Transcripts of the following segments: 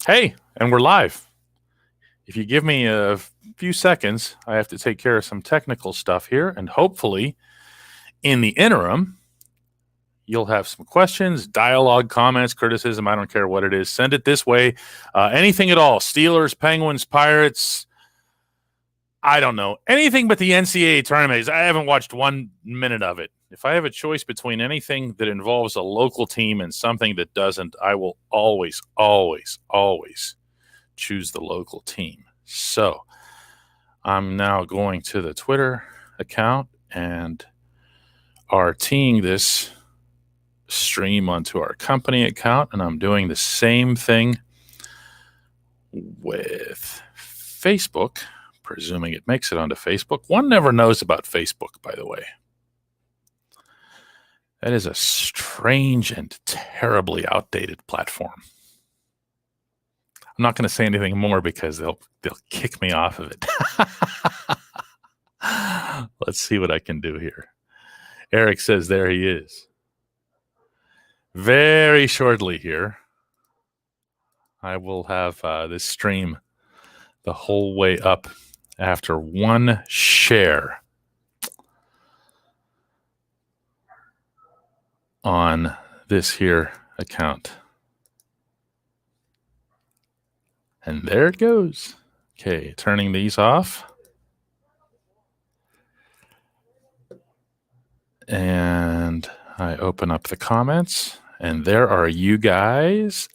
Hey, and we're live. If you give me a few seconds, I have to take care of some technical stuff here, and hopefully, in the interim, you'll have some questions, dialogue, comments, criticism. I don't care what it is. Send it this way. Anything at all. Steelers, Penguins, Pirates. I don't know. Anything but the NCAA tournament. I haven't watched 1 minute of it. If I have a choice between anything that involves a local team and something that doesn't, I will always, always, always choose the local team. So I'm now going to the Twitter account and RTing this stream onto our company account, and I'm doing the same thing with Facebook, presuming it makes it onto Facebook. One never knows about Facebook, by the way. That is a strange and terribly outdated platform. I'm not going to say anything more because they'll kick me off of it. Let's see what I can do here. Eric says there he is. Very shortly here, I will have this stream the whole way up after one share on this here account. And there it goes. Okay, turning these off. And I open up the comments, and there are you guys.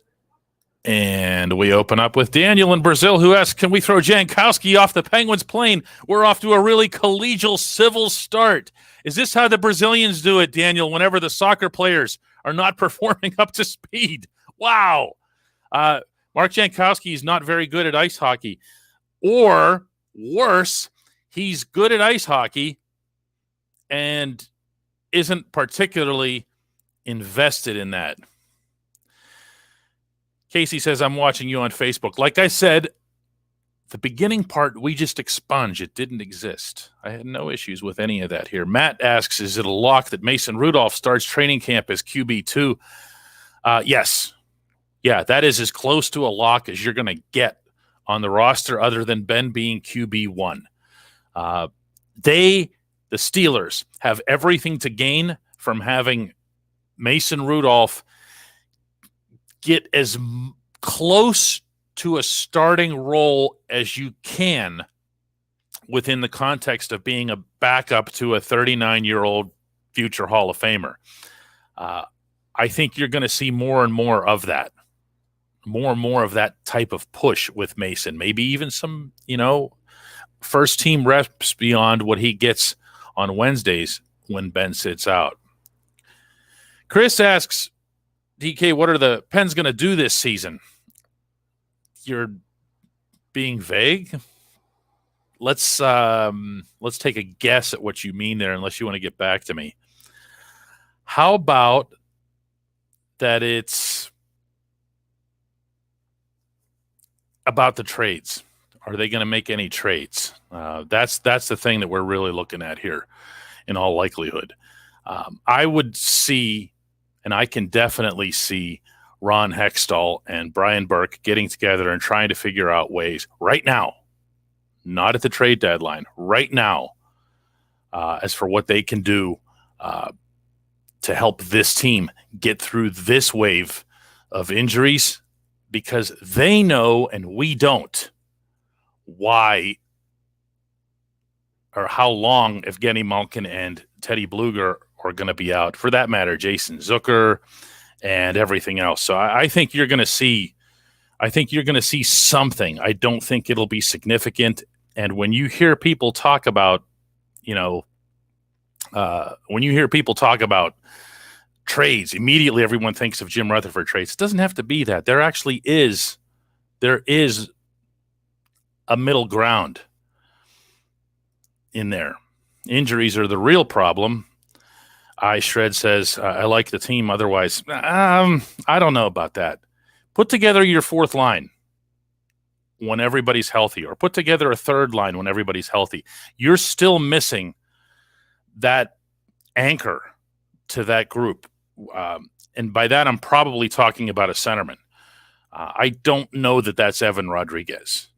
And we open up with Daniel in Brazil, who asks, can we throw Jankowski off the Penguins plane? We're off to a really collegial civil start. Is this how the Brazilians do it, Daniel, whenever the soccer players are not performing up to speed? Wow. Mark Jankowski is not very good at ice hockey. Or, worse, he's good at ice hockey and isn't particularly invested in that. Casey says, I'm watching you on Facebook. Like I said, the beginning part, we just expunge. It didn't exist. I had no issues with any of that here. Matt asks, is it a lock that Mason Rudolph starts training camp as QB2? Yes. Yeah, that is as close to a lock as you're going to get on the roster other than Ben being QB1. The Steelers, have everything to gain from having Mason Rudolph get as close to a starting role as you can within the context of being a backup to a 39-year-old future Hall of Famer. I think you're going to see more and more of that. More and more of that type of push with Mason. Maybe even some, first team reps beyond what he gets on Wednesdays when Ben sits out. Chris asks, DK, what are the Pens going to do this season? You're being vague. Let's take a guess at what you mean there, unless you want to get back to me. How about that it's about the trades? Are they going to make any trades? That's the thing that we're really looking at here in all likelihood. I would see, and I can definitely see, Ron Hextall and Brian Burke getting together and trying to figure out ways right now, not at the trade deadline, right now, as for what they can do to help this team get through this wave of injuries, because they know and we don't why or how long Evgeny Malkin and Teddy Bluger are going to be out. For that matter, Jason Zucker and everything else. So I think you're going to see. I think you're going to see something. I don't think it'll be significant. And when you hear people talk about, trades, immediately everyone thinks of Jim Rutherford trades. It doesn't have to be that. There actually is. There is a middle ground in there. Injuries are the real problem. iShred says, I like the team. Otherwise, I don't know about that. Put together your fourth line when everybody's healthy, or put together a third line when everybody's healthy. You're still missing that anchor to that group. And by that, I'm probably talking about a centerman. I don't know that that's Evan Rodriguez.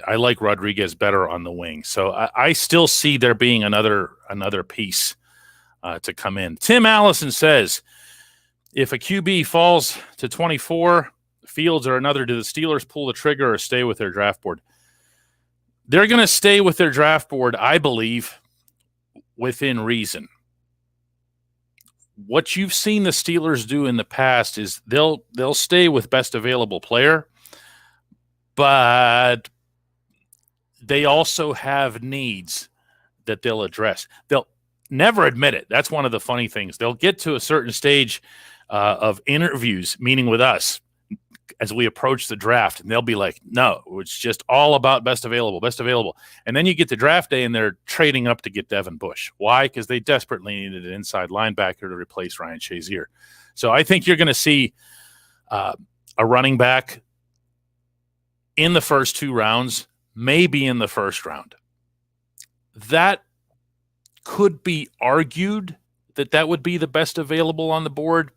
I like Rodriguez better on the wing. So I still see there being another piece to come in. Tim Allison says, if a QB falls to 24, Fields or another, do the Steelers pull the trigger or stay with their draft board? They're going to stay with their draft board, I believe, within reason. What you've seen the Steelers do in the past is they'll stay with best available player, but they also have needs that they'll address. They'll never admit it. That's one of the funny things. They'll get to a certain stage of interviews, meaning with us, as we approach the draft, and they'll be like, no, it's just all about best available. And then you get to draft day, and they're trading up to get Devin Bush. Why? Because they desperately needed an inside linebacker to replace Ryan Shazier. So I think you're going to see a running back in the first 2 rounds, maybe in the first round. That could be argued that would be the best available on the board,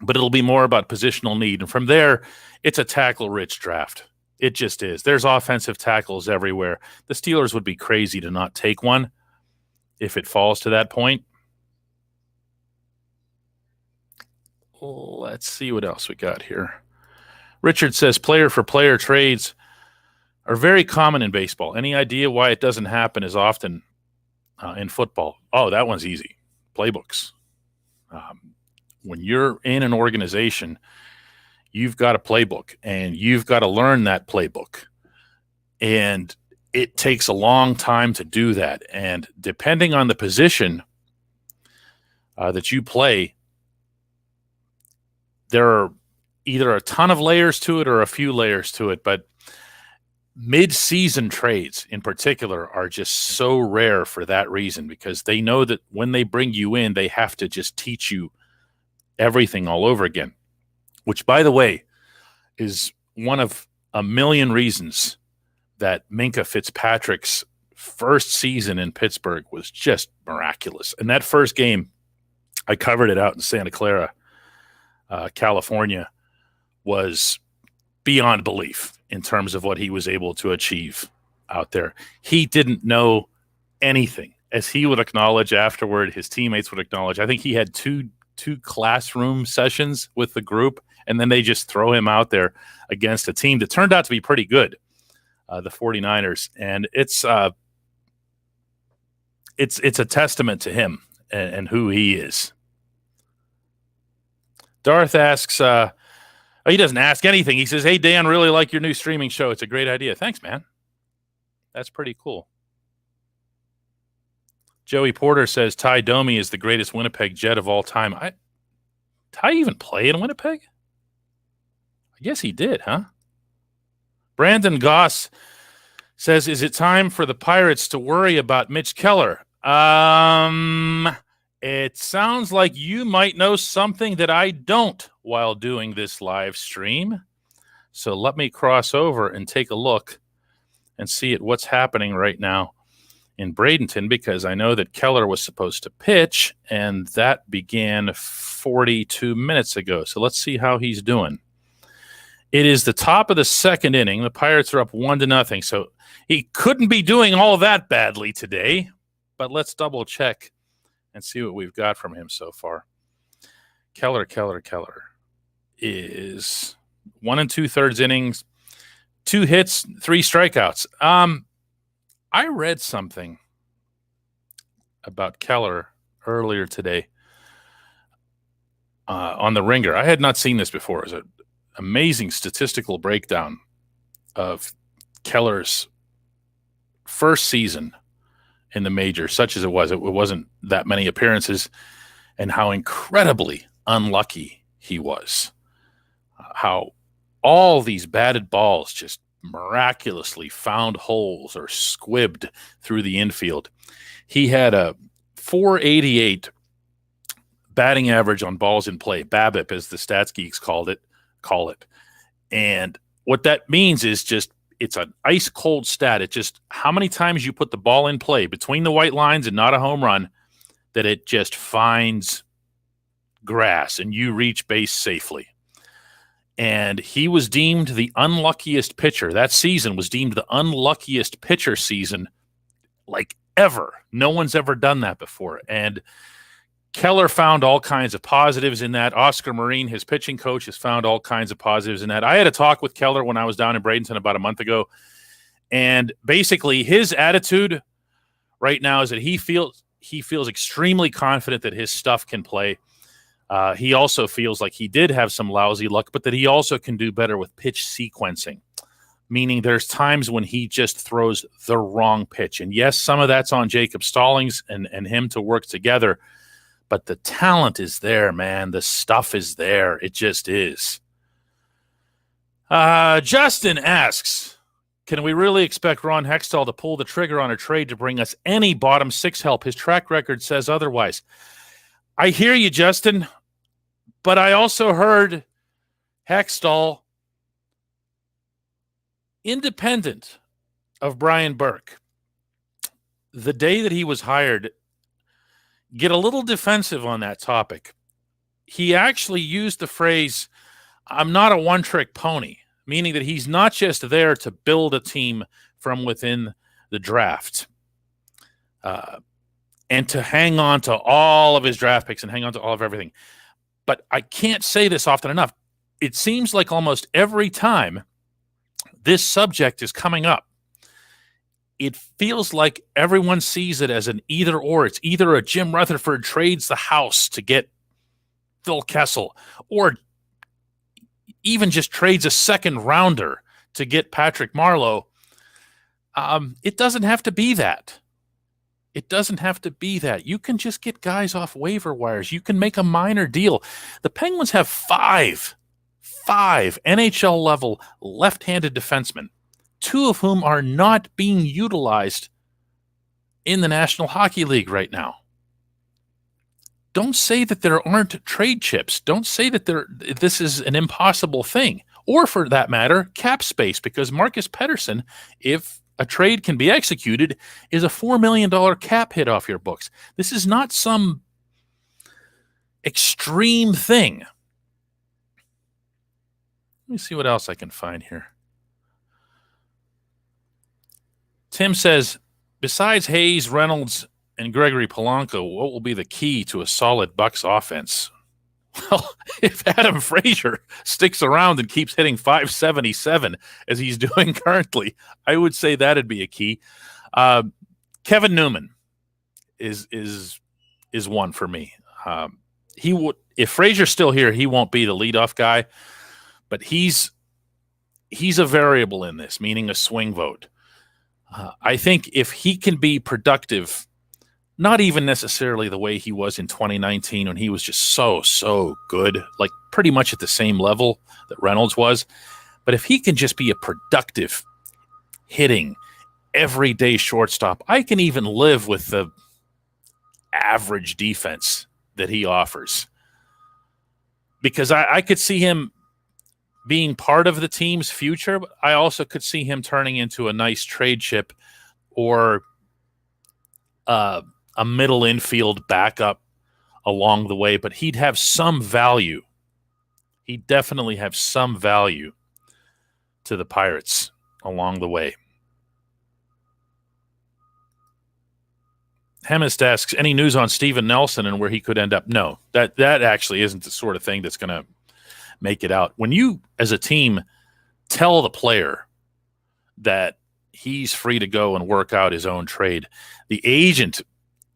but it'll be more about positional need. And from there, it's a tackle-rich draft. It just is. There's offensive tackles everywhere. The Steelers would be crazy to not take one if it falls to that point. Let's see what else we got here. Richard says player-for-player trades are very common in baseball. Any idea why it doesn't happen as often in football? Oh, that one's easy. Playbooks. When you're in an organization, you've got a playbook, and you've got to learn that playbook. And it takes a long time to do that. And depending on the position that you play, there are either a ton of layers to it or a few layers to it. But mid-season trades in particular are just so rare for that reason, because they know that when they bring you in, they have to just teach you everything all over again, which, by the way, is one of a million reasons that Minkah Fitzpatrick's first season in Pittsburgh was just miraculous. And that first game, I covered it out in Santa Clara, California, was beyond belief in terms of what he was able to achieve out there. He didn't know anything. As he would acknowledge afterward, his teammates would acknowledge, I think he had two classroom sessions with the group, and then they just throw him out there against a team that turned out to be pretty good, the 49ers. And it's a testament to him and who he is. Darth asks, he doesn't ask anything. He says, hey, Dan, really like your new streaming show. It's a great idea. Thanks, man. That's pretty cool. Joey Porter says Ty Domi is the greatest Winnipeg Jet of all time. Ty even play in Winnipeg? I guess he did, huh? Brandon Goss says, is it time for the Pirates to worry about Mitch Keller? It sounds like you might know something that I don't while doing this live stream. So let me cross over and take a look and see at what's happening right now in Bradenton, because I know that Keller was supposed to pitch, and that began 42 minutes ago. So let's see how he's doing. It is the top of the second inning. The Pirates are up 1-0. So he couldn't be doing all that badly today, but let's double check and see what we've got from him so far. Keller is 1 2/3 innings, 2 hits, 3 strikeouts. I read something about Keller earlier today on the Ringer. I had not seen this before. It was an amazing statistical breakdown of Keller's first season in the majors, such as it was. It wasn't that many appearances, and how incredibly unlucky he was. How all these batted balls just miraculously found holes or squibbed through the infield. He had a .488 batting average on balls in play, BABIP as the stats geeks call it. And what that means is just, it's an ice cold stat. It's just how many times you put the ball in play between the white lines and not a home run that it just finds grass and you reach base safely. And he was deemed the unluckiest pitcher. That season was deemed the unluckiest pitcher season like ever. No one's ever done that before. And Keller found all kinds of positives in that. Oscar Marine, his pitching coach, has found all kinds of positives in that. I had a talk with Keller when I was down in Bradenton about a month ago. And basically his attitude right now is that he feels extremely confident that his stuff can play. He also feels like he did have some lousy luck, but that he also can do better with pitch sequencing, meaning there's times when he just throws the wrong pitch. And yes, some of that's on Jacob Stallings and him to work together, but the talent is there, man. The stuff is there. It just is. Justin asks, can we really expect Ron Hextall to pull the trigger on a trade to bring us any bottom six help? His track record says otherwise. I hear you, Justin, but I also heard Hextall, independent of Brian Burke, the day that he was hired, get a little defensive on that topic. He actually used the phrase, I'm not a one-trick pony, meaning that he's not just there to build a team from within the draft and to hang on to all of his draft picks and hang on to all of everything. But I can't say this often enough. It seems like almost every time this subject is coming up, it feels like everyone sees it as an either or. It's either a Jim Rutherford trades the house to get Phil Kessel, or even just trades a second rounder to get Patrick Marleau. It doesn't have to be that. It doesn't have to be that. You can just get guys off waiver wires. You can make a minor deal. The Penguins have five NHL-level left-handed defensemen, two of whom are not being utilized in the National Hockey League right now. Don't say that there aren't trade chips. Don't say that this is an impossible thing. Or for that matter, cap space, because Marcus Pettersson, if a trade can be executed, is a $4 million cap hit off your books. This is not some extreme thing. Let me see what else I can find here. Tim says, besides Hayes, Reynolds, and Gregory Polanco, what will be the key to a solid Bucks offense? Well, if Adam Frazier sticks around and keeps hitting .577 as he's doing currently, I would say that'd be a key. Kevin Newman is one for me. He would, if Frazier's still here, he won't be the leadoff guy, but he's a variable in this, meaning a swing vote. I think if he can be productive, not even necessarily the way he was in 2019 when he was just so good, like pretty much at the same level that Reynolds was. But if he can just be a productive, hitting, everyday shortstop, I can even live with the average defense that he offers. Because I could see him being part of the team's future, but I also could see him turning into a nice trade chip or a middle infield backup along the way, but he'd have some value. He'd definitely have some value to the Pirates along the way. Hemist asks, any news on Steven Nelson and where he could end up? No, that actually isn't the sort of thing that's going to make it out. When you, as a team, tell the player that he's free to go and work out his own trade, the agent,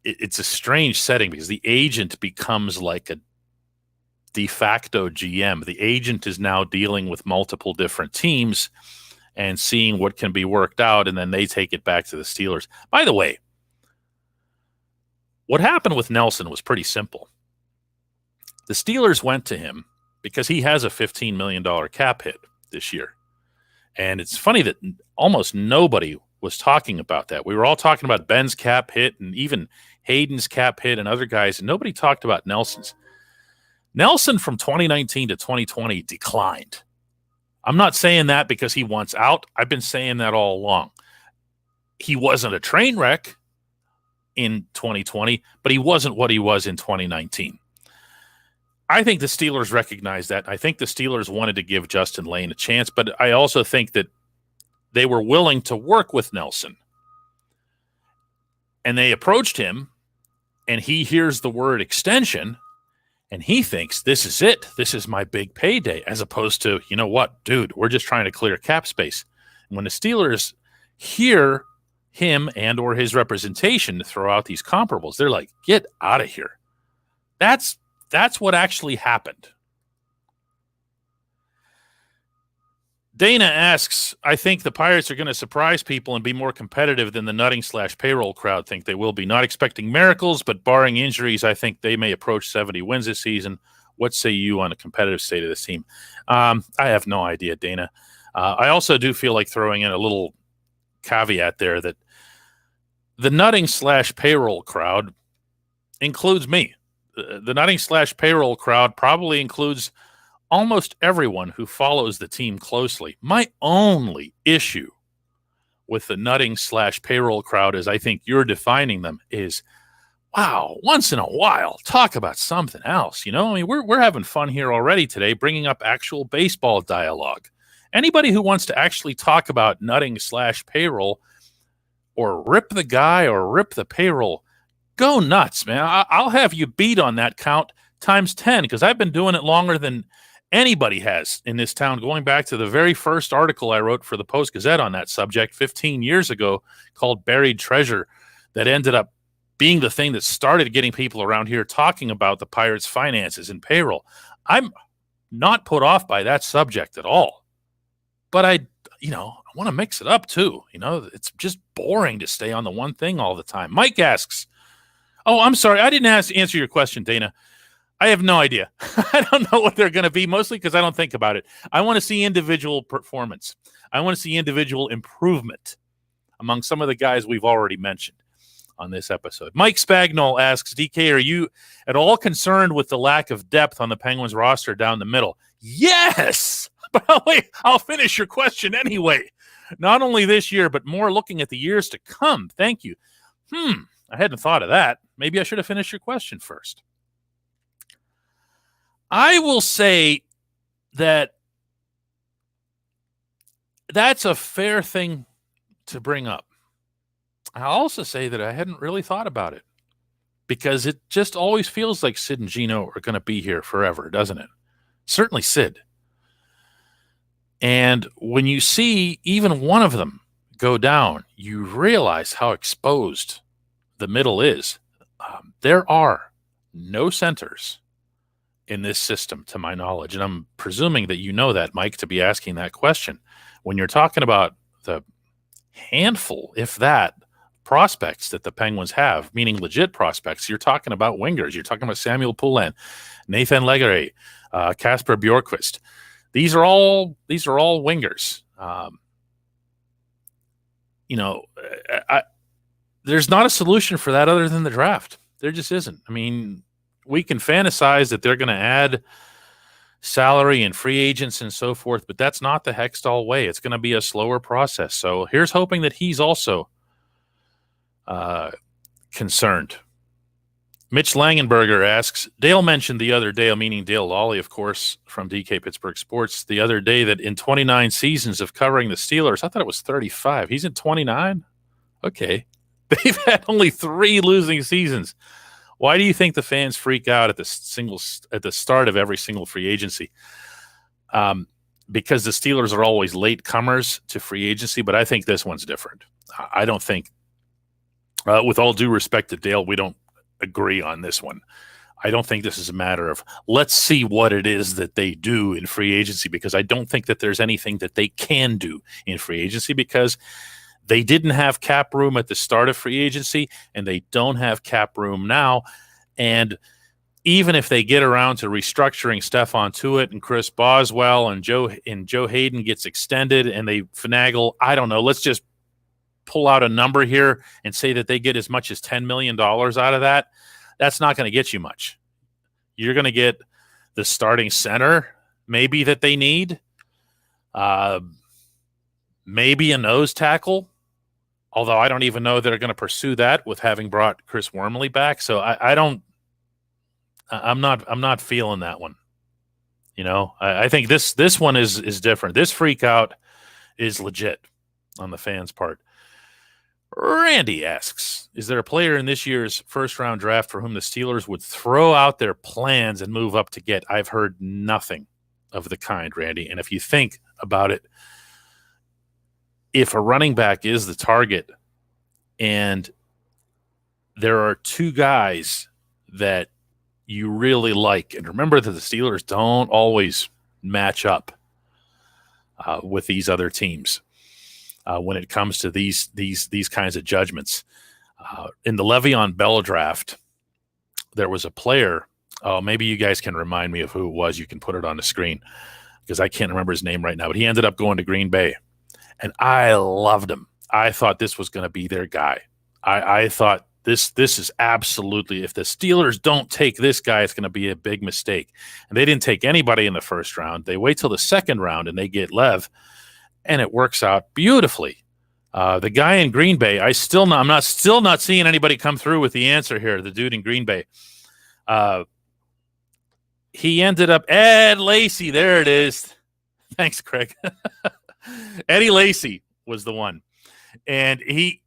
it's a strange setting because the agent becomes like a de facto GM. The agent is now dealing with multiple different teams and seeing what can be worked out, and then they take it back to the Steelers. By the way, what happened with Nelson was pretty simple. The Steelers went to him because he has a $15 million cap hit this year. And it's funny that almost nobody was talking about that. We were all talking about Ben's cap hit and even Hayden's cap hit and other guys, and nobody talked about Nelson's. Nelson from 2019 to 2020 declined. I'm not saying that because he wants out. I've been saying that all along. He wasn't a train wreck in 2020, but he wasn't what he was in 2019. I think the Steelers recognize that. I think the Steelers wanted to give Justin Lane a chance, but I also think that they were willing to work with Nelson. And they approached him, and he hears the word extension, and he thinks, this is it. This is my big payday, as opposed to, you know what, dude, we're just trying to clear cap space. And when the Steelers hear him and or his representation to throw out these comparables, they're like, get out of here. That's what actually happened. Dana asks, I think the Pirates are going to surprise people and be more competitive than the nutting/payroll crowd think they will be. Not expecting miracles, but barring injuries, I think they may approach 70 wins this season. What say you on the competitive state of this team? I have no idea, Dana. I also do feel like throwing in a little caveat there that the nutting/payroll crowd includes me. The nutting/payroll crowd probably includes almost everyone who follows the team closely. My only issue with the nutting/payroll crowd, as I think you're defining them, is, wow, once in a while, talk about something else. You know, I mean, we're having fun here already today, bringing up actual baseball dialogue. Anybody who wants to actually talk about nutting/payroll or rip the guy or rip the payroll, go nuts, man. I'll have you beat on that count times 10, because I've been doing it longer than anybody has in this town, going back to the very first article I wrote for the Post-Gazette on that subject 15 years ago called Buried Treasure, that ended up being the thing that started getting people around here talking about the Pirates' finances and payroll. I'm not put off by that subject at all. But I want to mix it up too. You know, it's just boring to stay on the one thing all the time. Mike asks, oh, I'm sorry, I didn't answer your question, Dana. I have no idea. I don't know what they're going to be, mostly because I don't think about it. I want to see individual performance. I want to see individual improvement among some of the guys we've already mentioned on this episode. Mike Spagnol asks, DK, are you at all concerned with the lack of depth on the Penguins roster down the middle? Yes! But wait, I'll finish your question anyway. Not only this year, but more looking at the years to come. Thank you. I hadn't thought of that. Maybe I should have finished your question first. I will say that that's a fair thing to bring up. I'll also say that I hadn't really thought about it, because it just always feels like Sid and Gino are going to be here forever, doesn't it? Certainly Sid. And when you see even one of them go down, you realize how exposed the middle is. There are no centers in this system, to my knowledge. And I'm presuming that you know that, Mike, to be asking that question. When you're talking about the handful, if that, prospects that the Penguins have, meaning legit prospects, you're talking about wingers. You're talking about Samuel Poulin, Nathan Legare, Kasper Bjorkqvist. These are all wingers. There's not a solution for that other than the draft. There just isn't. I mean, we can fantasize that they're going to add salary and free agents and so forth, but that's not the Hextall way. It's going to be a slower process. So here's hoping that he's also concerned. Mitch Langenberger asks, Dale mentioned the other day, meaning Dale Lawley, of course, from DK Pittsburgh Sports, the other day that in 29 seasons of covering the Steelers, I thought it was 35. He's in 29? Okay. They've had only 3 losing seasons. Why do you think the fans freak out at the start of every single free agency? Because the Steelers are always late comers to free agency, but I think this one's different. I don't think, with all due respect to Dale, we don't agree on this one. I don't think this is a matter of let's see what it is that they do in free agency, because I don't think that there's anything that they can do in free agency, because they didn't have cap room at the start of free agency, and they don't have cap room now. And even if they get around to restructuring Stephon Tuitt and Chris Boswell and Joe Hayden gets extended and they finagle, I don't know, let's just pull out a number here and say that they get as much as $10 million out of that. That's not going to get you much. You're going to get the starting center maybe that they need, maybe a nose tackle, although I don't even know they're going to pursue that with having brought Chris Wormley back. So I don't I'm not feeling that one. You know, I think this one is different. This freak out is legit on the fans' part. Randy asks, is there a player in this year's first-round draft for whom the Steelers would throw out their plans and move up to get? I've heard nothing of the kind, Randy. And if you think about it, if a running back is the target and there are two guys that you really like, and remember that the Steelers don't always match up with these other teams when it comes to these kinds of judgments. In the Le'Veon Bell draft, there was a player. Oh, maybe you guys can remind me of who it was. You can put it on the screen because I can't remember his name right now. But he ended up going to Green Bay, and I loved him. I thought this was going to be their guy. I thought this is absolutely, if the Steelers don't take this guy, it's going to be a big mistake. And they didn't take anybody in the first round. They wait till the second round and they get Lev, and it works out beautifully. The guy in Green Bay, I'm still not seeing anybody come through with the answer here. The dude in Green Bay, he ended up Ed Lacy. There it is. Thanks, Craig. Eddie Lacy was the one, and he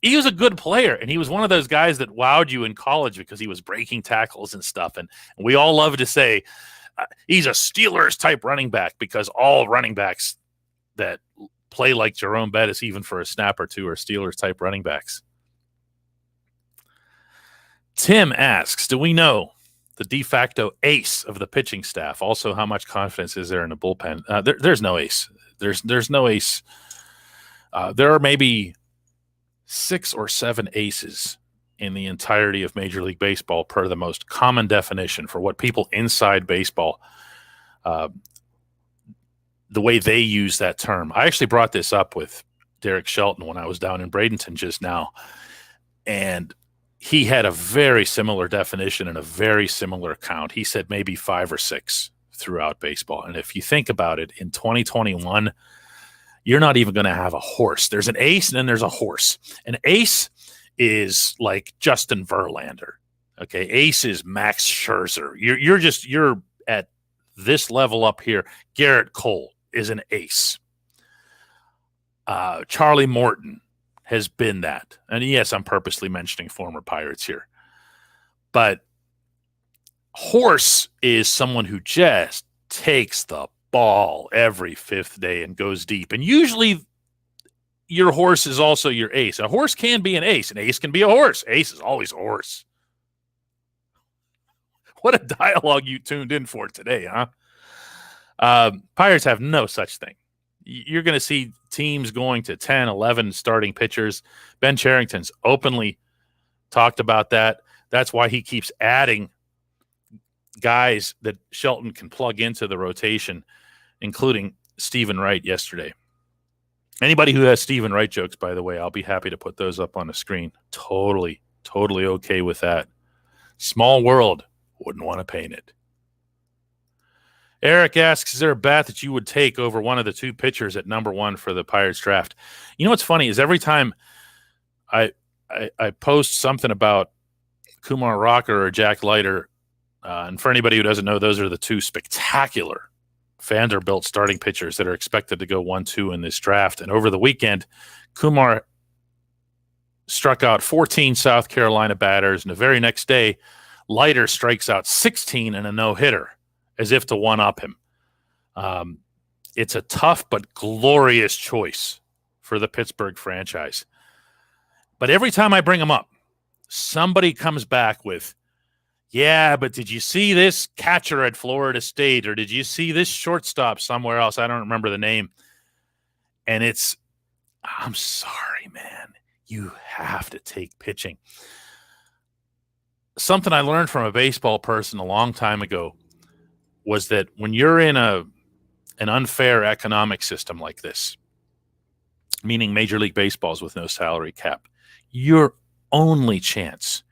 was a good player, and he was one of those guys that wowed you in college because he was breaking tackles and stuff. And we all love to say he's a Steelers type running back because all running backs that play like Jerome Bettis, even for a snap or two, are Steelers type running backs. Tim asks, do we know the de facto ace of the pitching staff? Also, how much confidence is there in the bullpen? There's no ace. There's no ace. There are maybe 6 or 7 aces in the entirety of Major League Baseball per the most common definition for what people inside baseball, the way they use that term. I actually brought this up with Derek Shelton when I was down in Bradenton just now, and he had a very similar definition and a very similar count. He said maybe 5 or 6 throughout baseball. And if you think about it, in 2021, you're not even going to have a horse. There's an ace and then there's a horse. An ace is like Justin Verlander. Okay. Ace is Max Scherzer. You're at this level up here. Garrett Cole is an ace. Charlie Morton has been that. And yes, I'm purposely mentioning former Pirates here. But horse is someone who just takes the ball every 5th day and goes deep. And usually your horse is also your ace. A horse can be an ace. An ace can be a horse. Ace is always a horse. What a dialogue you tuned in for today, huh? Pirates have no such thing. You're going to see teams going to 10, 11 starting pitchers. Ben Cherington's openly talked about that. That's why he keeps adding guys that Shelton can plug into the rotation, including Stephen Wright yesterday. Anybody who has Stephen Wright jokes, by the way, I'll be happy to put those up on the screen. Totally okay with that. Small world. Wouldn't want to paint it. Eric asks, is there a bat that you would take over one of the 2 pitchers at number 1 for the Pirates draft? You know what's funny is every time I post something about Kumar Rocker or Jack Leiter, and for anybody who doesn't know, those are the 2 spectacular Vanderbilt starting pitchers that are expected to go 1-2 in this draft. And over the weekend, Kumar struck out 14 South Carolina batters, and the very next day, Leiter strikes out 16 in a no-hitter, as if to one-up him. It's a tough but glorious choice for the Pittsburgh franchise. But every time I bring him up, somebody comes back with, yeah, but did you see this catcher at Florida State, or did you see this shortstop somewhere else? I don't remember the name. And I'm sorry, man. You have to take pitching. Something I learned from a baseball person a long time ago was that when you're in an unfair economic system like this, meaning Major League Baseball's with no salary cap, your only chance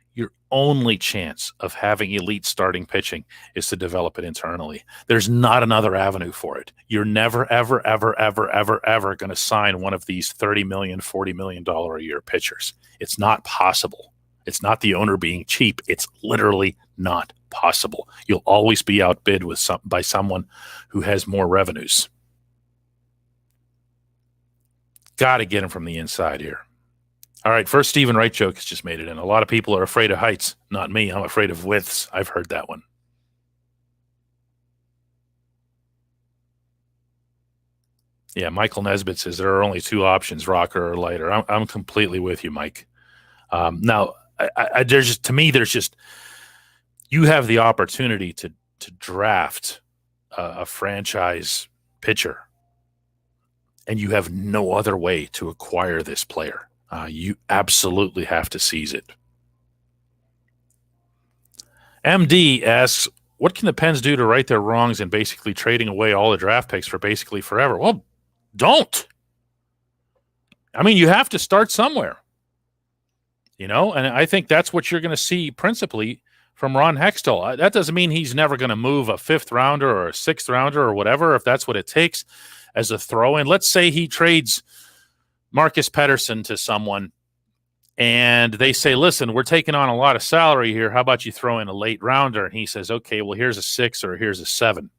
of having elite starting pitching is to develop it internally. There's not another avenue for it. You're never, ever, ever, ever, ever, ever going to sign one of these $30 million, $40 million a year pitchers. It's not possible. It's not the owner being cheap. It's literally not impossible. You'll always be outbid by someone who has more revenues. Got to get him from the inside here. All right, first Stephen Wright joke has just made it in. A lot of people are afraid of heights. Not me. I'm afraid of widths. I've heard that one. Yeah, Michael Nesbitt says there are only two options, rocker or lighter. I'm completely with you, Mike. Now, there's just, to me, there's just, you have the opportunity to draft a franchise pitcher, and you have no other way to acquire this player. You absolutely have to seize it. MD asks, what can the Pens do to right their wrongs in basically trading away all the draft picks for basically forever? Well, don't. I mean, you have to start somewhere. And I think that's what you're going to see principally from Ron Hextall. That doesn't mean he's never going to move a 5th rounder or a 6th rounder or whatever, if that's what it takes as a throw-in. Let's say he trades Marcus Pettersson to someone, and they say, listen, we're taking on a lot of salary here. How about you throw in a late rounder? And he says, okay, well, here's a 6 or here's a 7.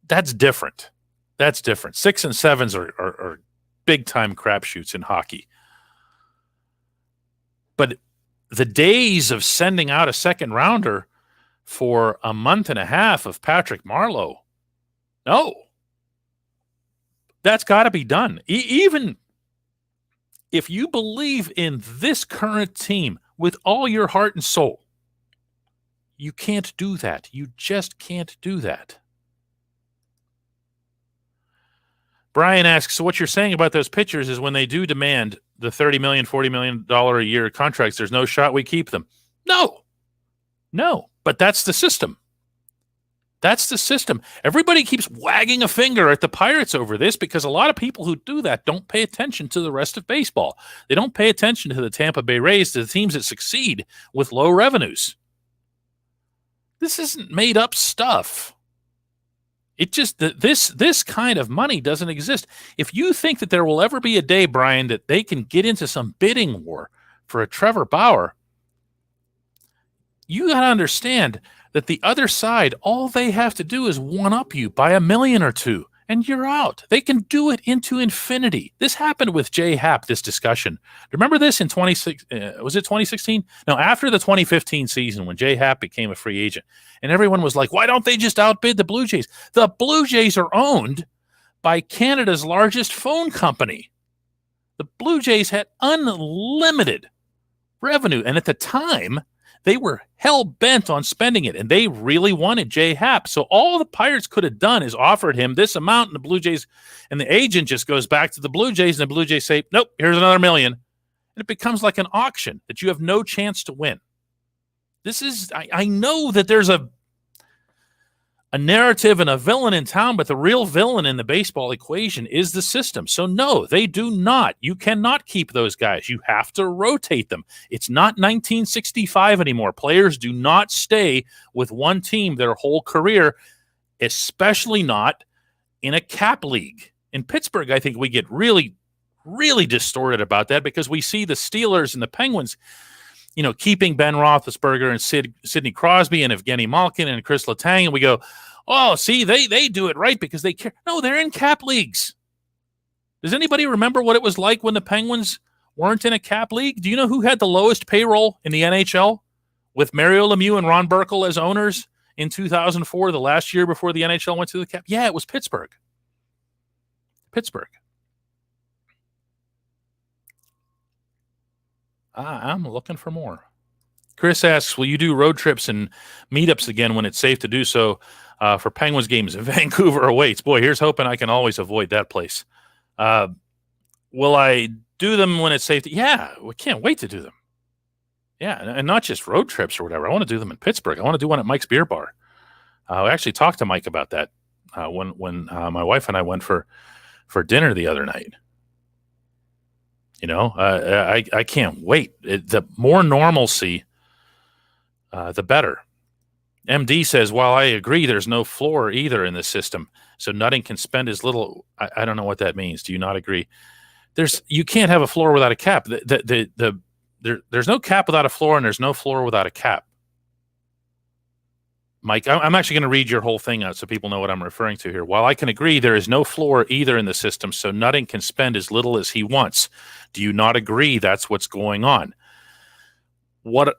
That's different. 6 and 7s are big-time crapshoots in hockey. But the days of sending out a 2nd rounder for a month and a half of Patrick Marleau, no. That's got to be done. Even if you believe in this current team with all your heart and soul, you can't do that. You just can't do that. Brian asks, so what you're saying about those pitchers is when they do demand the $30 million, $40 million a year contracts, there's no shot we keep them. No, but that's the system. That's the system. Everybody keeps wagging a finger at the Pirates over this because a lot of people who do that don't pay attention to the rest of baseball. They don't pay attention to the Tampa Bay Rays, to the teams that succeed with low revenues. This isn't made up stuff. It just, this kind of money doesn't exist. If you think that there will ever be a day, Brian, that they can get into some bidding war for a Trevor Bauer, you got to understand that the other side, all they have to do is one-up you by $1 million or $2 million, and you're out. They can do it into infinity. This happened with Jay Happ, this discussion. Remember this in 2016? No, after the 2015 season when Jay Happ became a free agent, and everyone was like, why don't they just outbid the Blue Jays? The Blue Jays are owned by Canada's largest phone company. The Blue Jays had unlimited revenue, and at the time, they were hell-bent on spending it, and they really wanted Jay Happ. So all the Pirates could have done is offered him this amount, and the Blue Jays, and the agent just goes back to the Blue Jays, and the Blue Jays say, nope, here's another $1 million. And it becomes like an auction that you have no chance to win. This is, I know that there's a narrative and a villain in town, but the real villain in the baseball equation is the system. So no, they do not. You cannot keep those guys. You have to rotate them. It's not 1965 anymore. Players do not stay with one team their whole career, especially not in a cap league. In Pittsburgh, I think we get really, really distorted about that because we see the Steelers and the Penguins, keeping Ben Roethlisberger and Sidney Crosby and Evgeny Malkin and Chris Letang, and we go, oh, see, they do it right because they care. No, they're in cap leagues. Does anybody remember what it was like when the Penguins weren't in a cap league? Do you know who had the lowest payroll in the NHL with Mario Lemieux and Ron Burkle as owners in 2004, the last year before the NHL went to the cap? Yeah, it was Pittsburgh. I'm looking for more. Chris asks, will you do road trips and meetups again when it's safe to do so for Penguins games in Vancouver awaits? Boy, here's hoping I can always avoid that place. Will I do them when it's safe to? Yeah, we can't wait to do them. Yeah, and not just road trips or whatever. I want to do them in Pittsburgh. I want to do one at Mike's Beer Bar. I actually talked to Mike about that when my wife and I went for dinner the other night. I can't wait. The more normalcy, the better. MD says, while I agree there's no floor either in the system, so Nutting can spend as little. I don't know what that means. Do you not agree? You can't have a floor without a cap. There's no cap without a floor, and there's no floor without a cap. Mike, I'm actually going to read your whole thing out so people know what I'm referring to here. While I can agree there is no floor either in the system, so Nutting can spend as little as he wants. Do you not agree that's what's going on? What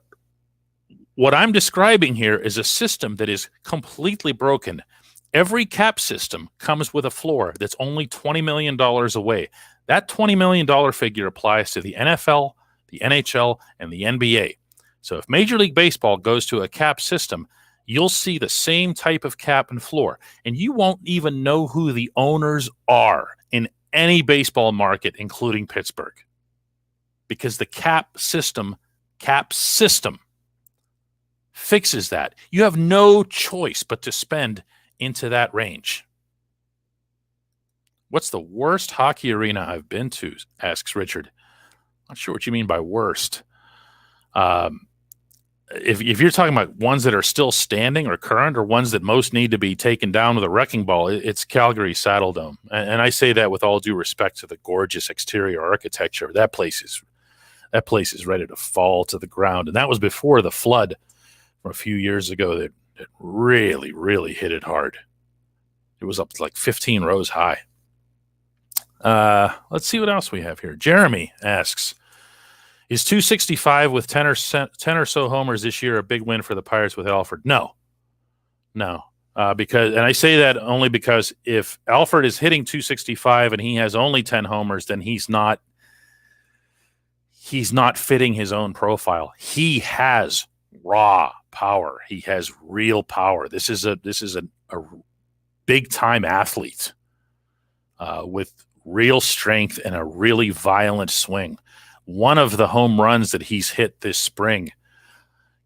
I'm describing here is a system that is completely broken. Every cap system comes with a floor that's only $20 million away. That $20 million figure applies to the NFL, the NHL, and the NBA. So if Major League Baseball goes to a cap system, you'll see the same type of cap and floor, and you won't even know who the owners are in any baseball market, including Pittsburgh, because the cap system fixes that. You have no choice but to spend into that range. What's the worst hockey arena I've been to? Asks Richard. Not sure what you mean by worst. If you're talking about ones that are still standing or current, or ones that most need to be taken down with a wrecking ball, it's Calgary Saddledome. And I say that with all due respect to the gorgeous exterior architecture. That place is ready to fall to the ground. And that was before the flood from a few years ago that really, really hit it hard. It was up to like 15 rows high. Let's see what else we have here. Jeremy asks, is 265 with 10 or so homers this year a big win for the Pirates with Alford? No. Because, and I say that only because if Alford is hitting 265 and he has only 10 homers, then he's not fitting his own profile. He has raw power. He has real power. This is a big time athlete with real strength and a really violent swing. One of the home runs that he's hit this spring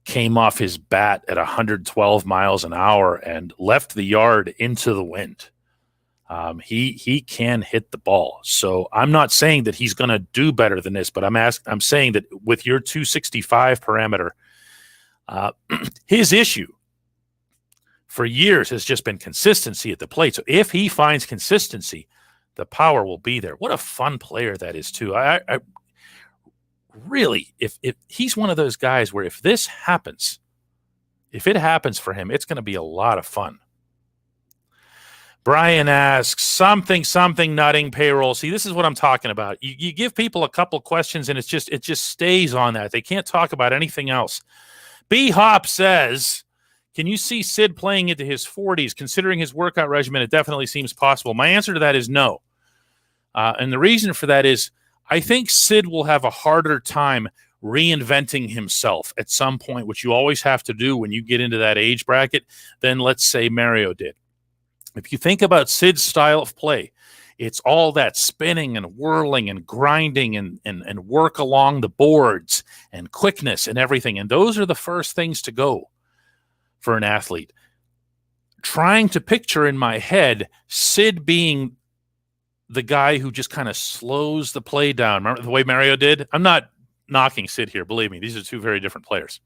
came off his bat at 112 miles an hour and left the yard into the wind. He can hit the ball. So I'm not saying that he's going to do better than this, but I'm saying that with your 265 parameter, his issue for years has just been consistency at the plate. So if he finds consistency, the power will be there. What a fun player that is too. I really, if he's one of those guys where if it happens for him, it's going to be a lot of fun. Brian asks, something Nutting payroll. See, this is what I'm talking about. You give people a couple questions and it just stays on that. They can't talk about anything else. B Hop says, can you see Sid playing into his 40s? Considering his workout regimen, it definitely seems possible. My answer to that is no. And the reason for that is I think Sid will have a harder time reinventing himself at some point, which you always have to do when you get into that age bracket, than let's say Mario did. If you think about Sid's style of play, it's all that spinning and whirling and grinding and work along the boards and quickness and everything. And those are the first things to go for an athlete. Trying to picture in my head Sid being the guy who just kind of slows the play down. Remember the way Mario did? I'm not knocking Sid here. Believe me, these are two very different players.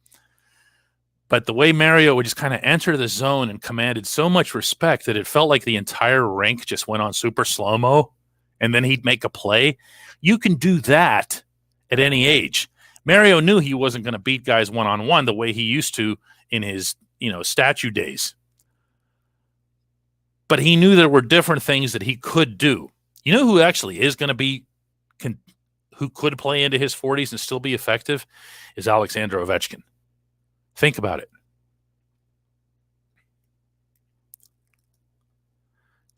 But the way Mario would just kind of enter the zone and commanded so much respect that it felt like the entire rink just went on super slow-mo, and then he'd make a play. You can do that at any age. Mario knew he wasn't going to beat guys one-on-one the way he used to in his, statue days. But he knew there were different things that he could do. You know who actually is going to be, who could play into his 40s and still be effective, is Alexander Ovechkin. Think about it.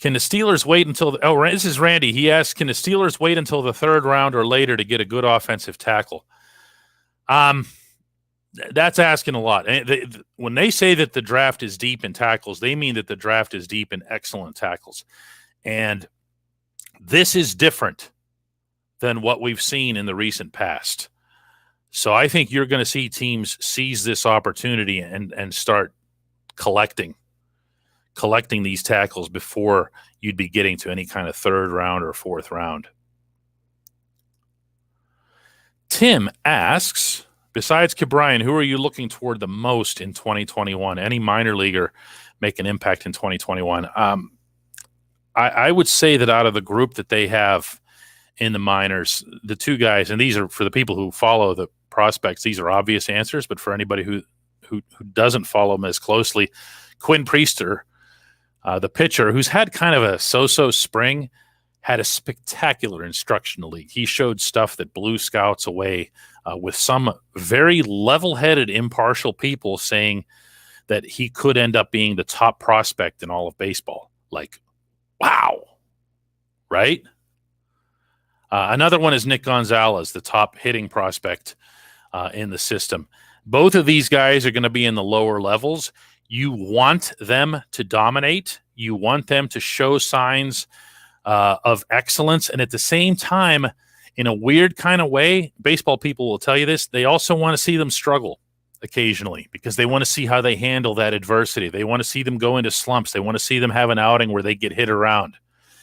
Can the Steelers wait until this is Randy. He asks, can the Steelers wait until the third round or later to get a good offensive tackle? That's asking a lot. When they say that the draft is deep in tackles, they mean that the draft is deep in excellent tackles. And this is different than what we've seen in the recent past. So I think you're going to see teams seize this opportunity and start collecting these tackles before you'd be getting to any kind of third round or fourth round. Tim asks, besides Cabrian, who are you looking toward the most in 2021? Any minor leaguer make an impact in 2021? I would say that out of the group that they have in the minors, the two guys, and these are for the people who follow the prospects, these are obvious answers, but for anybody who doesn't follow them as closely, Quinn Priester, the pitcher, who's had kind of a so-so spring, had a spectacular instructional league. He showed stuff that blew scouts away, with some very level-headed, impartial people saying that he could end up being the top prospect in all of baseball. Like, wow, right? Another one is Nick Gonzalez, the top hitting prospect in the system. Both of these guys are going to be in the lower levels. You want them to dominate. You want them to show signs of excellence. And at the same time, in a weird kind of way, baseball people will tell you this, they also want to see them struggle occasionally because they want to see how they handle that adversity. They want to see them go into slumps. They want to see them have an outing where they get hit around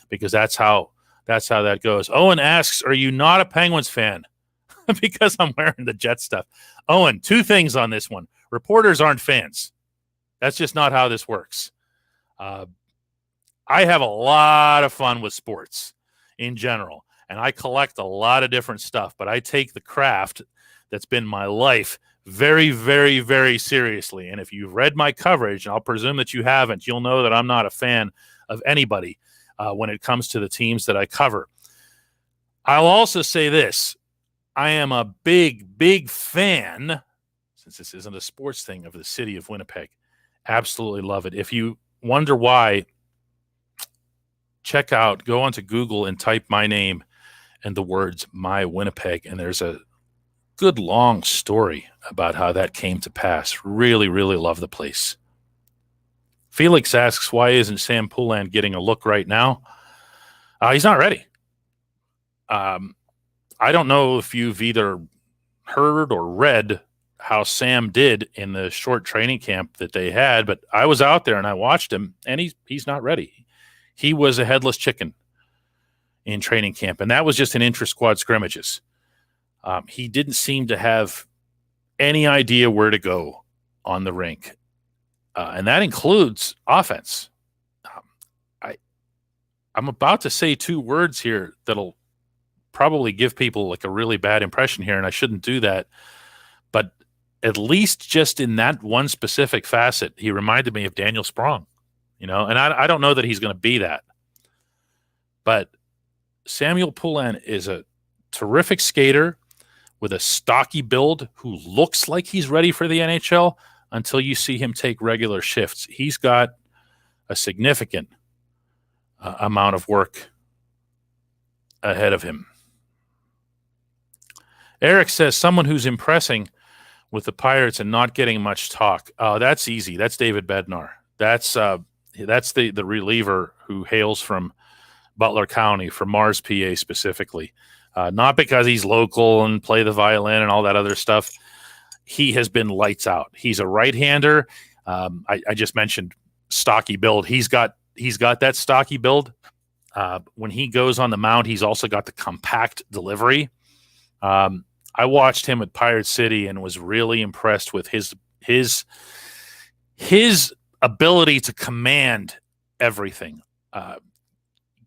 because that's how that goes. Owen asks, are you not a Penguins fan? Because I'm wearing the Jet stuff. Owen, two things on this one. Reporters aren't fans. That's just not how this works. I have a lot of fun with sports in general, and I collect a lot of different stuff, but I take the craft that's been my life very, very, very seriously. And if you've read my coverage, and I'll presume that you haven't, you'll know that I'm not a fan of anybody when it comes to the teams that I cover. I'll also say this. I am a big, big fan, since this isn't a sports thing, of the city of Winnipeg. Absolutely love it. If you wonder why, go onto Google and type my name and the words My Winnipeg, and there's a good long story about how that came to pass. Really, really love the place. Felix asks, why isn't Sam Poulin getting a look right now? He's not ready. I don't know if you've either heard or read how Sam did in the short training camp that they had, but I was out there and I watched him, and he's not ready. He was a headless chicken in training camp, and that was just in intra-squad scrimmages. He didn't seem to have any idea where to go on the rink, and that includes offense. I'm about to say two words here that'll probably give people like a really bad impression here, and I shouldn't do that. But at least just in that one specific facet, he reminded me of Daniel Sprong, and I don't know that he's going to be that. But Samuel Poulin is a terrific skater with a stocky build who looks like he's ready for the NHL until you see him take regular shifts. He's got a significant amount of work ahead of him. Eric says, someone who's impressing with the Pirates and not getting much talk. Oh, that's easy. That's David Bednar. That's the reliever who hails from Butler County, from Mars, PA specifically. Not because he's local and play the violin and all that other stuff. He has been lights out. He's a right-hander. I just mentioned stocky build. He's got that stocky build. When he goes on the mound, he's also got the compact delivery. I watched him at Pirate City and was really impressed with his ability to command everything.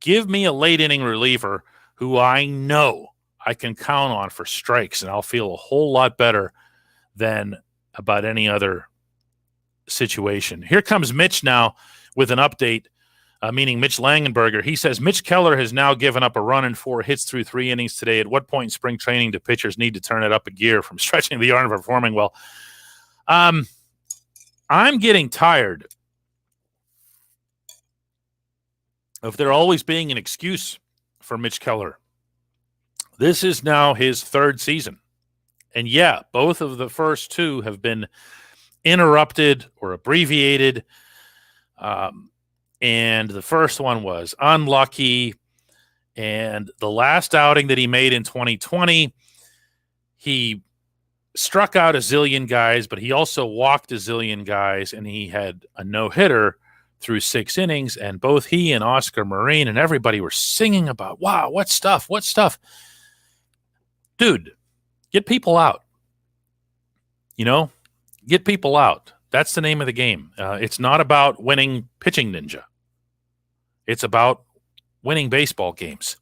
Give me a late inning reliever who I know I can count on for strikes, and I'll feel a whole lot better than about any other situation. Here comes Mitch now with an update, meaning Mitch Langenberger. He says, Mitch Keller has now given up a run and 4 hits through 3 innings today. At what point in spring training do pitchers need to turn it up a gear from stretching the arm and performing well? I'm getting tired of there always being an excuse for Mitch Keller. This is now his 3rd season. And yeah, both of the first 2 have been interrupted or abbreviated. And the first one was unlucky. And the last outing that he made in 2020, he struck out a zillion guys, but he also walked a zillion guys, and he had a no-hitter through 6 innings, and both he and Oscar Marine and everybody were singing about, wow, what stuff. Dude, get people out. Get people out. That's the name of the game. It's not about winning Pitching Ninja. It's about winning baseball games.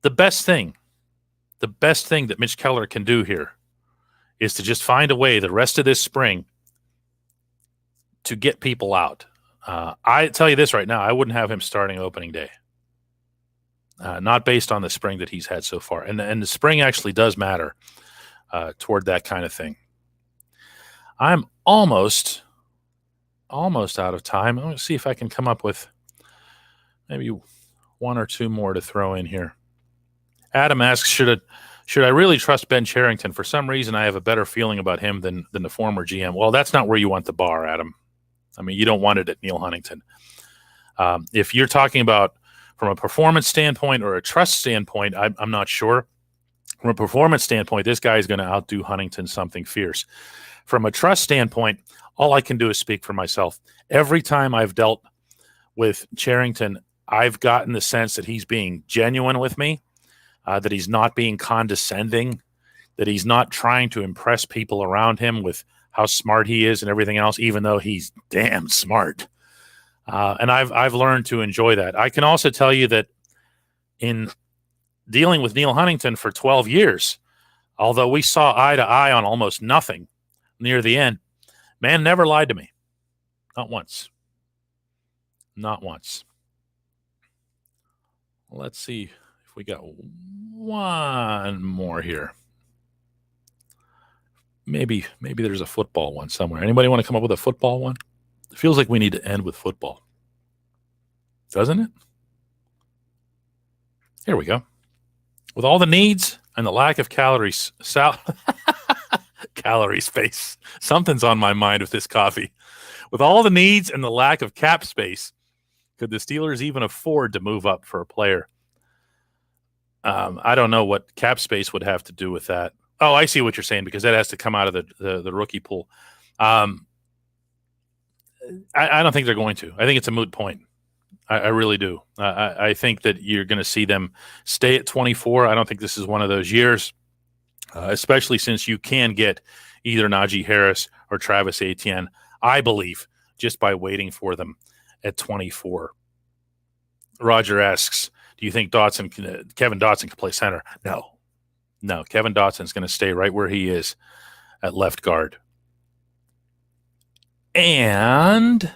The best thing that Mitch Keller can do here is to just find a way the rest of this spring to get people out. I tell you this right now, I wouldn't have him starting opening day. Not based on the spring that he's had so far. And the spring actually does matter toward that kind of thing. I'm almost out of time. Let me see if I can come up with maybe one or two more to throw in here. Adam asks, should I really trust Ben Cherington? For some reason, I have a better feeling about him than the former GM. Well, that's not where you want the bar, Adam. I mean, you don't want it at Neil Huntington. If you're talking about from a performance standpoint or a trust standpoint, I'm not sure. From a performance standpoint, this guy is going to outdo Huntington something fierce. From a trust standpoint, all I can do is speak for myself. Every time I've dealt with Cherington, I've gotten the sense that he's being genuine with me, that he's not being condescending, that he's not trying to impress people around him with how smart he is and everything else, even though he's damn smart. And I've learned to enjoy that. I can also tell you that in dealing with Neil Huntington for 12 years, although we saw eye to eye on almost nothing near the end, man never lied to me. Not once. Not once. Let's see if we got one more here. Maybe there's a football one somewhere. Anybody want to come up with a football one? It feels like we need to end with football. Doesn't it? Here we go. With all the needs and the lack of calories, calorie space. Something's on my mind with this coffee. With all the needs and the lack of cap space, could the Steelers even afford to move up for a player? I don't know what cap space would have to do with that. Oh, I see what you're saying, because that has to come out of the rookie pool. I don't think they're going to. I think it's a moot point. I really do. I think that you're going to see them stay at 24. I don't think this is one of those years, especially since you can get either Najee Harris or Travis Etienne, I believe, just by waiting for them at 24. Roger asks, do you think Kevin Dotson can play center? No, Kevin Dotson's going to stay right where he is at left guard. And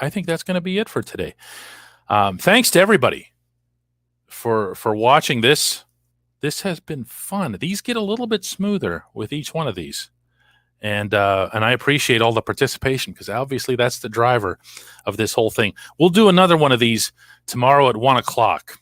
I think that's going to be it for today. Thanks to everybody for watching this. This has been fun. These get a little bit smoother with each one of these. And I appreciate all the participation, because obviously that's the driver of this whole thing. We'll do another one of these tomorrow at 1 o'clock.